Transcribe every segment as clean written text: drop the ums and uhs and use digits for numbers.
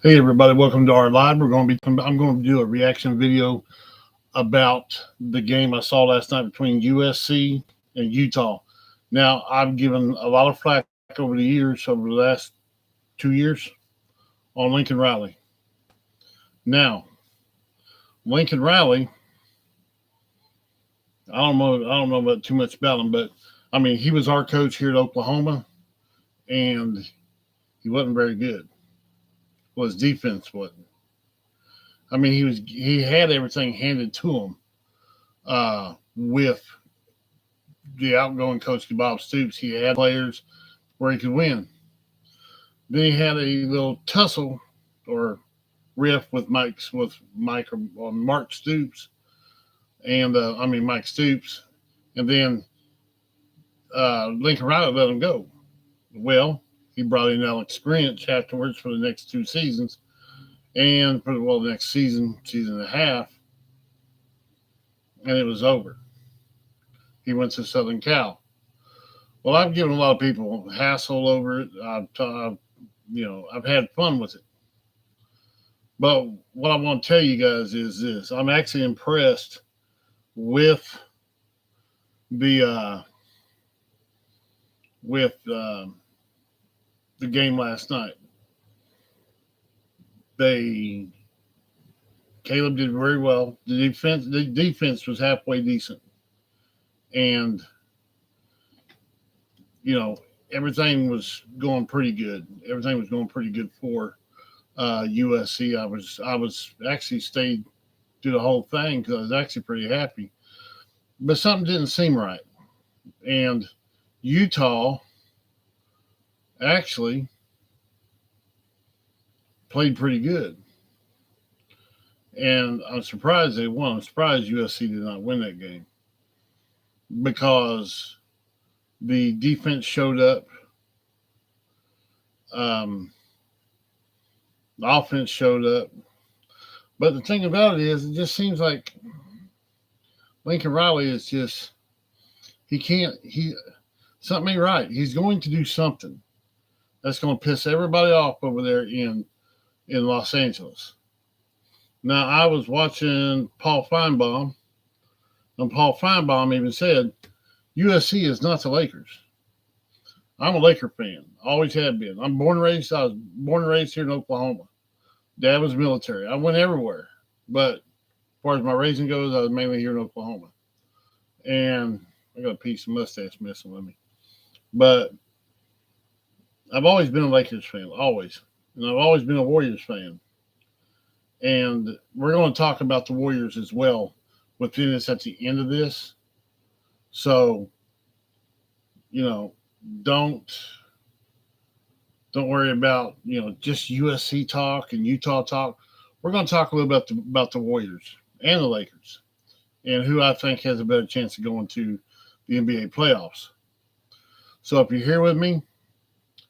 Hey everybody, welcome to our live. I'm going to do a reaction video about the game I saw last night between USC and Utah. Now, I've given a lot of flack over the last 2 years on Lincoln Riley. Now, Lincoln Riley, I don't know about too much about him, but I mean, he was our coach here at Oklahoma, and he wasn't very good. Well, his defense wasn't. I mean, he had everything handed to him with the outgoing coach Bob Stoops. He had players where he could win. Then he had a little tussle or riff with Mark Stoops, and Mike Stoops, and then Lincoln Riley let him go. Well, he brought in Alex Grinch afterwards for the next 2 seasons, and for the next season and a half, and it was over. He went to Southern Cal. Well, I've given a lot of people hassle over it. I've had fun with it. But what I want to tell you guys is this: I'm actually impressed with the game last night. Caleb did very well. The defense was halfway decent, and everything was going pretty good. Everything was going pretty good for USC. I was actually stayed through the whole thing because I was actually pretty happy, but something didn't seem right, and Utah actually played pretty good. And I'm surprised they won. I'm surprised USC did not win that game because the defense showed up. The offense showed up. But the thing about it is, it just seems like Lincoln Riley is just, something ain't right. He's going to do something that's going to piss everybody off over there in Los Angeles. Now, I was watching Paul Feinbaum, and Paul Feinbaum even said, USC is not the Lakers. I'm a Laker fan. Always have been. I was born and raised here in Oklahoma. Dad was military. I went everywhere. But as far as my raising goes, I was mainly here in Oklahoma. And I got a piece of mustache messing with me. But I've always been a Lakers fan. Always. And I've always been a Warriors fan. And we're going to talk about the Warriors as well within this at the end of this. So, don't worry about, just USC talk and Utah talk. We're going to talk a little bit about the Warriors and the Lakers and who I think has a better chance of going to the NBA playoffs. So if you're here with me,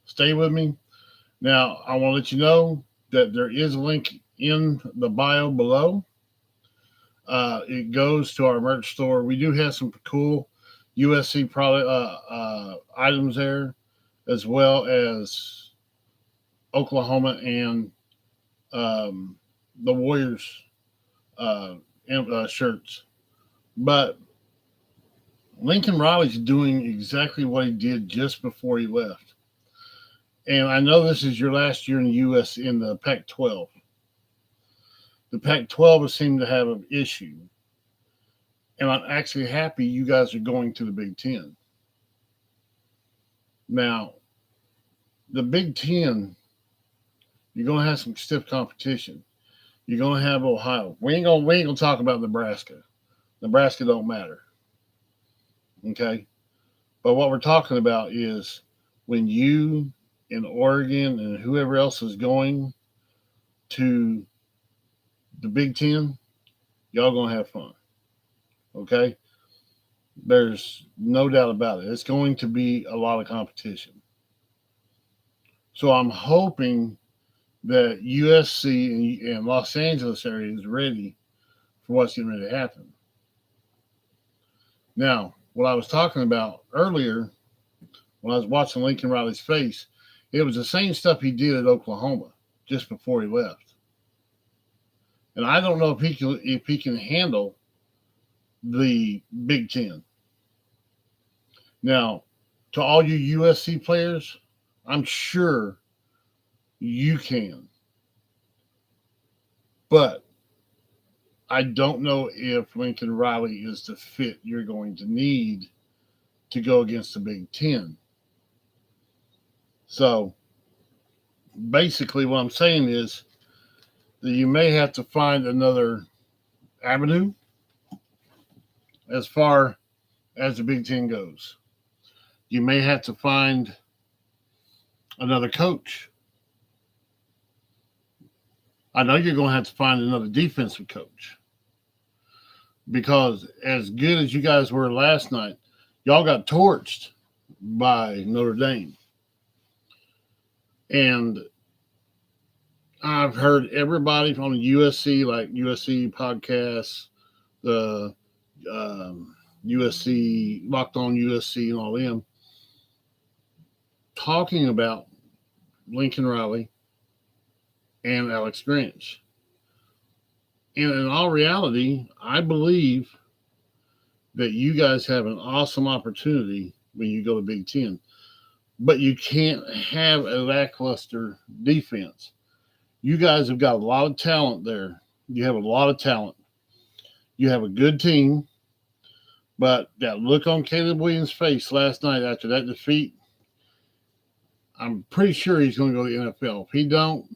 stay with me. Now, I want to let you know that there is a link in the bio below. It goes to our merch store. We do have some cool USC product items there, as well as Oklahoma and the Warriors shirts. But Lincoln Riley's doing exactly what he did just before he left. And I know this is your last year in the U.S. in the Pac-12. The Pac-12 has seemed to have an issue. And I'm actually happy you guys are going to the Big Ten. Now, the Big Ten, you're going to have some stiff competition. You're going to have Ohio. We ain't gonna talk about Nebraska. Nebraska don't matter. Okay? But what we're talking about is when you and Oregon and whoever else is going to the Big Ten, y'all going to have fun. Okay? There's no doubt about it. It's going to be a lot of competition. So I'm hoping that USC and Los Angeles area is ready for what's getting ready to happen. Now, what I was talking about earlier when I was watching Lincoln Riley's face, it was the same stuff he did at Oklahoma. just before he left. And I don't know if he can handle the Big Ten. Now, to all you USC players, I'm sure you can. But I don't know if Lincoln Riley is the fit you're going to need to go against the Big Ten. So basically, what I'm saying is that you may have to find another avenue as far as the Big Ten goes. You may have to find another coach. I know you're going to have to find another defensive coach because as good as you guys were last night, y'all got torched by Notre Dame. And I've heard everybody from the USC, like USC podcasts, the USC, Locked On USC, and all them, talking about Lincoln Riley and Alex Grinch. And in all reality, I believe that you guys have an awesome opportunity when you go to Big Ten. But you can't have a lackluster defense. You guys have got a lot of talent there. You have a lot of talent. You have a good team. But that look on Caleb Williams' face last night after that defeat, I'm pretty sure he's going to go to the NFL. If he don't,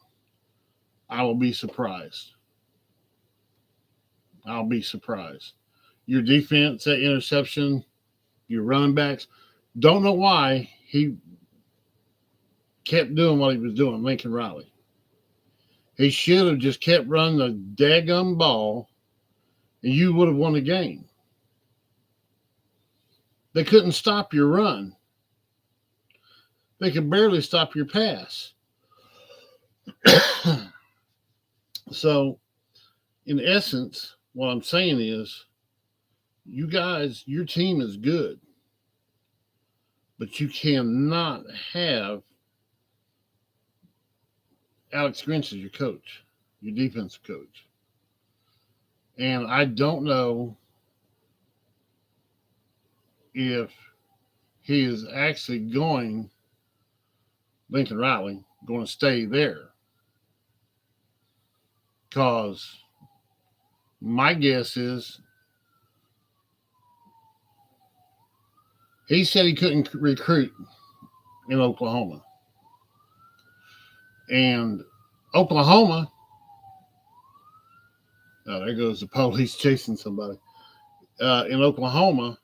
I will be surprised. I'll be surprised. Your defense, that interception, your running backs, don't know why he kept doing what he was doing, Lincoln Riley. He should have just kept running the daggum ball, and you would have won the game. They couldn't stop your run. They could barely stop your pass. So, in essence, what I'm saying is, you guys, your team is good, but you cannot have Alex Grinch as your coach, your defensive coach. And I don't know if he is actually going, Lincoln Riley, going to stay there. Because my guess is he said he couldn't recruit in Oklahoma. And Oklahoma, oh, there goes the police chasing somebody. In Oklahoma,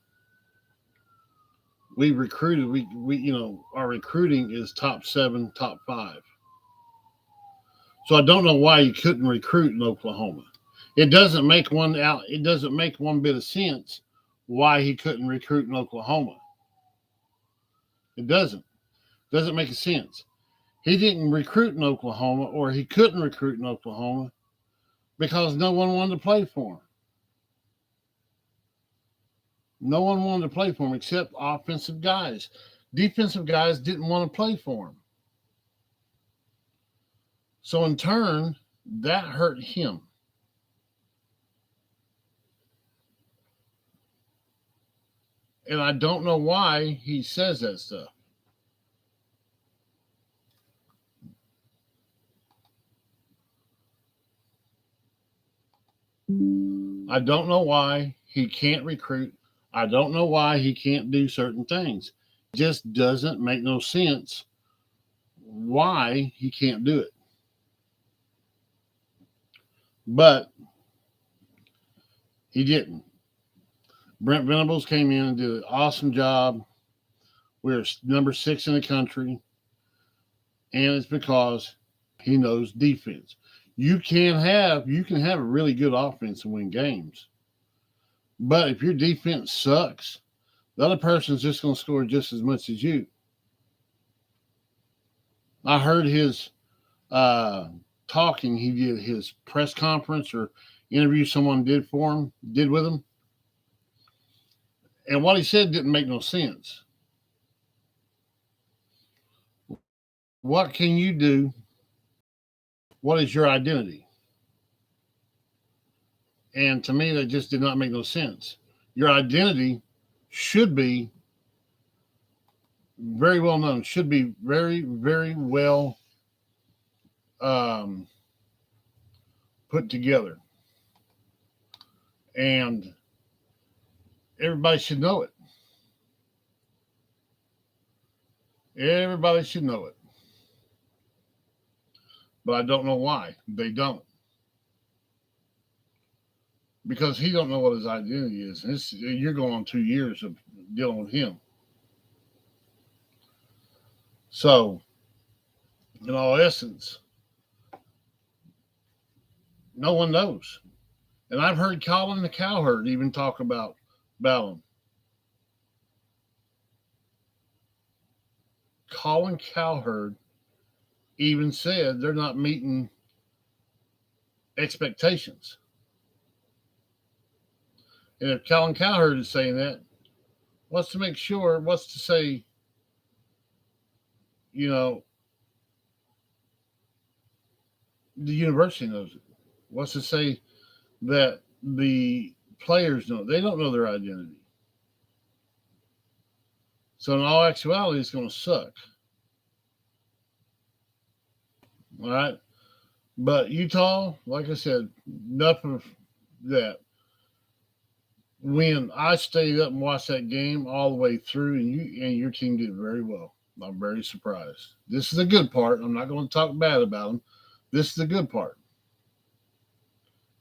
we recruited, our recruiting is top 7, top 5. So I don't know why you couldn't recruit in Oklahoma. It doesn't make one bit of sense why he couldn't recruit in Oklahoma. It doesn't make a sense. He didn't recruit in Oklahoma, or he couldn't recruit in Oklahoma because no one wanted to play for him. No one wanted to play for him except offensive guys. Defensive guys didn't want to play for him. So in turn, that hurt him. And I don't know why he says that stuff. I don't know why he can't recruit. I don't know why he can't do certain things. It just doesn't make no sense why he can't do it. But he didn't. Brent Venables came in and did an awesome job. We're number 6 in the country. And it's because he knows defense. You can have a really good offense and win games. But if your defense sucks, the other person's just going to score just as much as you. I heard his talking. He did his press conference or interview someone did with him. And what he said didn't make no sense. What can you do What is your identity? And to me, that just did not make no sense. Your identity should be very well known, should be very, very well um, put together. And everybody should know it. Everybody should know it. But I don't know why they don't. Because he don't know what his identity is. And you're going on 2 years of dealing with him. So, in all essence, no one knows. And I've heard Colin the Cowherd even talk about him. Colin Cowherd even said they're not meeting expectations. And if Colin Cowherd is saying that, what's to make sure, what's to say, you know, the university knows it? What's to say that the players know? They don't know their identity. So in all actuality, it's going to suck. All right. But Utah, like I said, enough of that. When I stayed up and watched that game all the way through, and your team did very well. I'm very surprised. This is the good part. I'm not going to talk bad about them. This is the good part.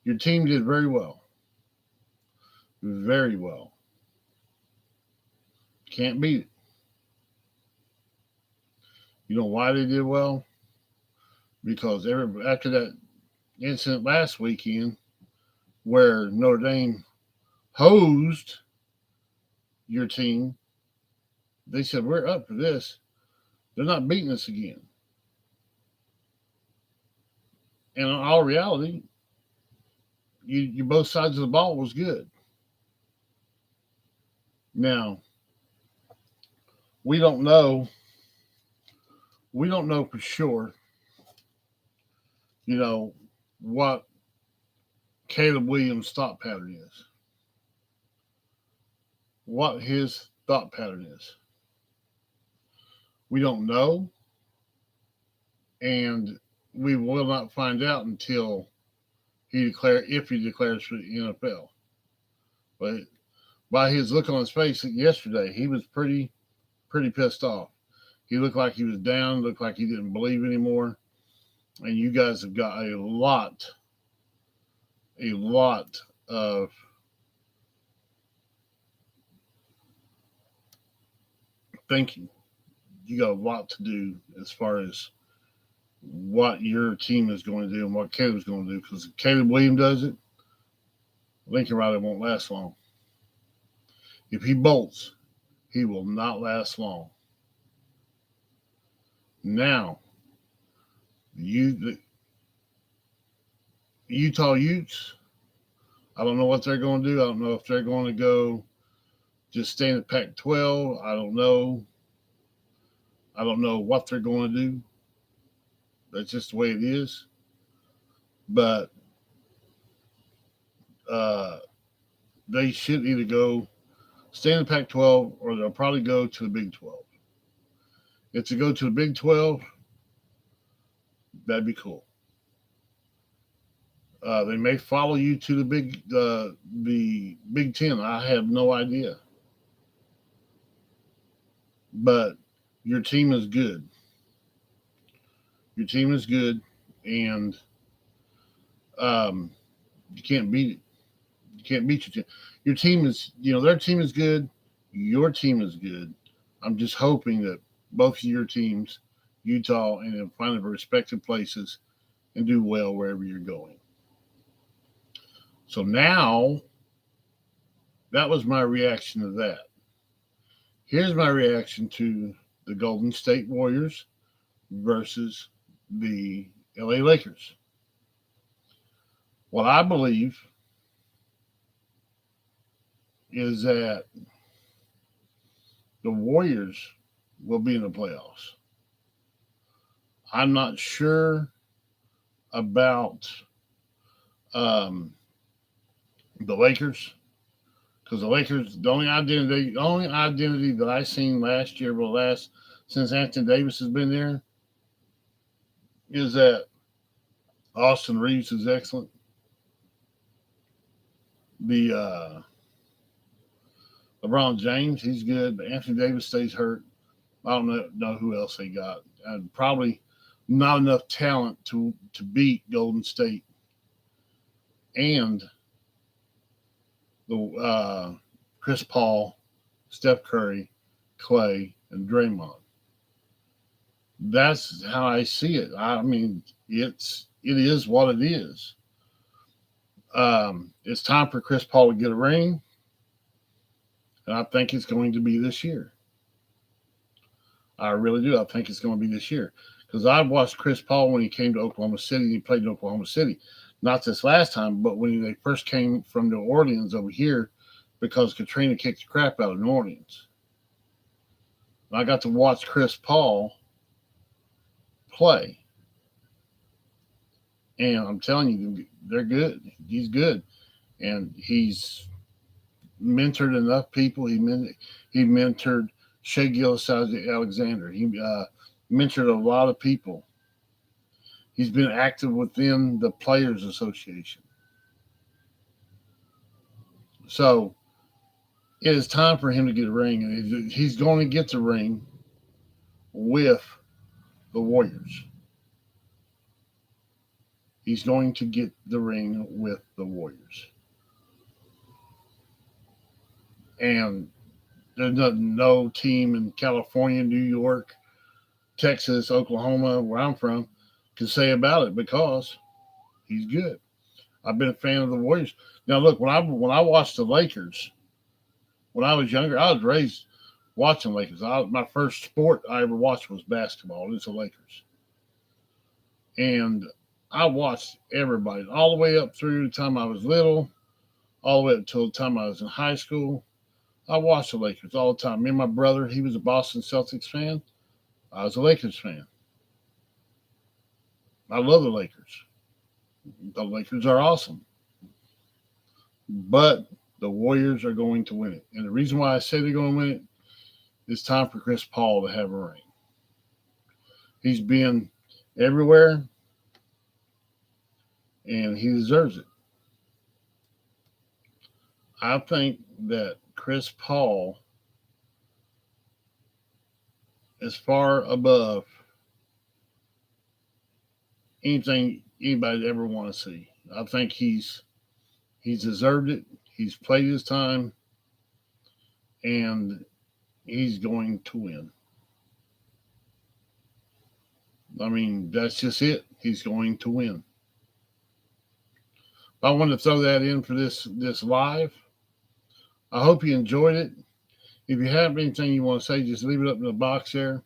Your team did very well. Very well. Can't beat it. You know why they did well? Because after that incident last weekend where Notre Dame hosed your team, they said, we're up for this. They're not beating us again. And in all reality, you both sides of the ball was good. Now, we don't know for sure, what Caleb Williams' thought pattern is. What his thought pattern is. We don't know, and we will not find out until if he declares for the NFL. But by his look on his face yesterday, he was pretty pissed off. He looked like he was down, looked like he didn't believe anymore. And you guys have got a lot of thinking. You got a lot to do as far as what your team is going to do and what Caleb's going to do. Because if Caleb Williams does it, Lincoln Riley won't last long. If he bolts, he will not last long. Now, the Utah Utes, I don't know what they're going to do. I don't know if they're going to go just stay in the Pac-12. I don't know. I don't know what they're going to do. That's just the way it is. But they should either go stay in the Pac-12 or they'll probably go to the Big 12. If they go to the Big 12, that'd be cool. They may follow you to the Big 10. I have no idea. But your team is good. Your team is good, and you can't beat it. You can't beat your team. Your team is, their team is good. Your team is good. I'm just hoping that both of your teams, Utah and then find their respective places and do well wherever you're going. So now, that was my reaction to that. Here's my reaction to the Golden State Warriors versus the LA Lakers. What I believe is that the Warriors will be in the playoffs. I'm not sure about um, the Lakers, because the Lakers, the only identity that I seen last year, since Anthony Davis has been there, is that Austin Reeves is excellent. The LeBron James, he's good, but Anthony Davis stays hurt. I don't know who else they got. And probably not enough talent to beat Golden State and the Chris Paul, Steph Curry, Clay, and Draymond. That's how I see it. I mean, it is what it is. It's time for Chris Paul to get a ring, and I think it's going to be this year. I really do. I think it's going to be this year because I watched Chris Paul when he came to Oklahoma City. He played in Oklahoma City, not this last time, but when they first came from New Orleans over here, because Katrina kicked the crap out of New Orleans. And I got to watch Chris Paul play, and I'm telling you, they're good. He's good, and he's mentored enough people. He mentored Shea Gilgeous-Alexander. He mentored a lot of people. He's been active within the Players Association. So it is time for him to get a ring, and he's going to get the ring with the Warriors. He's going to get the ring with the Warriors. And there's no team in California, New York, Texas, Oklahoma, where I'm from, can say about it because he's good. I've been a fan of the Warriors. Now, look, when I watched the Lakers, when I was younger, I was raised watching Lakers. My first sport I ever watched was basketball. It's the Lakers. And I watched everybody all the way up through the time I was little, all the way up until the time I was in high school. I watched the Lakers all the time. Me and my brother, he was a Boston Celtics fan. I was a Lakers fan. I love the Lakers. The Lakers are awesome. But the Warriors are going to win it. And the reason why I say they're going to win it, it's time for Chris Paul to have a ring. He's been everywhere, and he deserves it. I think that Chris Paul is far above anything anybody ever want to see. I think he's deserved it. He's played his time, and he's going to win. I mean, that's just it. He's going to win. I wanted to throw that in for this live. I hope you enjoyed it. If you have anything you want to say, just leave it up in the box there.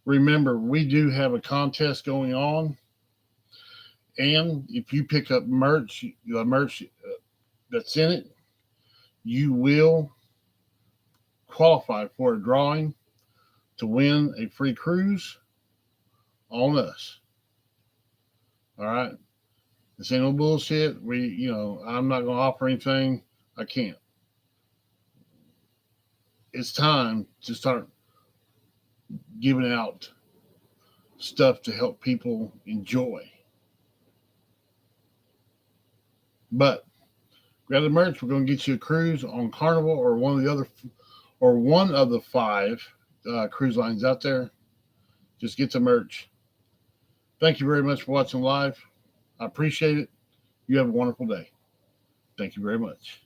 Remember, we do have a contest going on. And if you pick up merch, the merch that's in it, you will qualify for a drawing to win a free cruise on us. All right. This ain't no bullshit. I'm not going to offer anything. I can't. It's time to start giving out stuff to help people enjoy. But grab the merch. We're going to get you a cruise on Carnival or one of the 5 cruise lines out there. Just get the merch. Thank you very much for watching live. I appreciate it. You have a wonderful day. Thank you very much.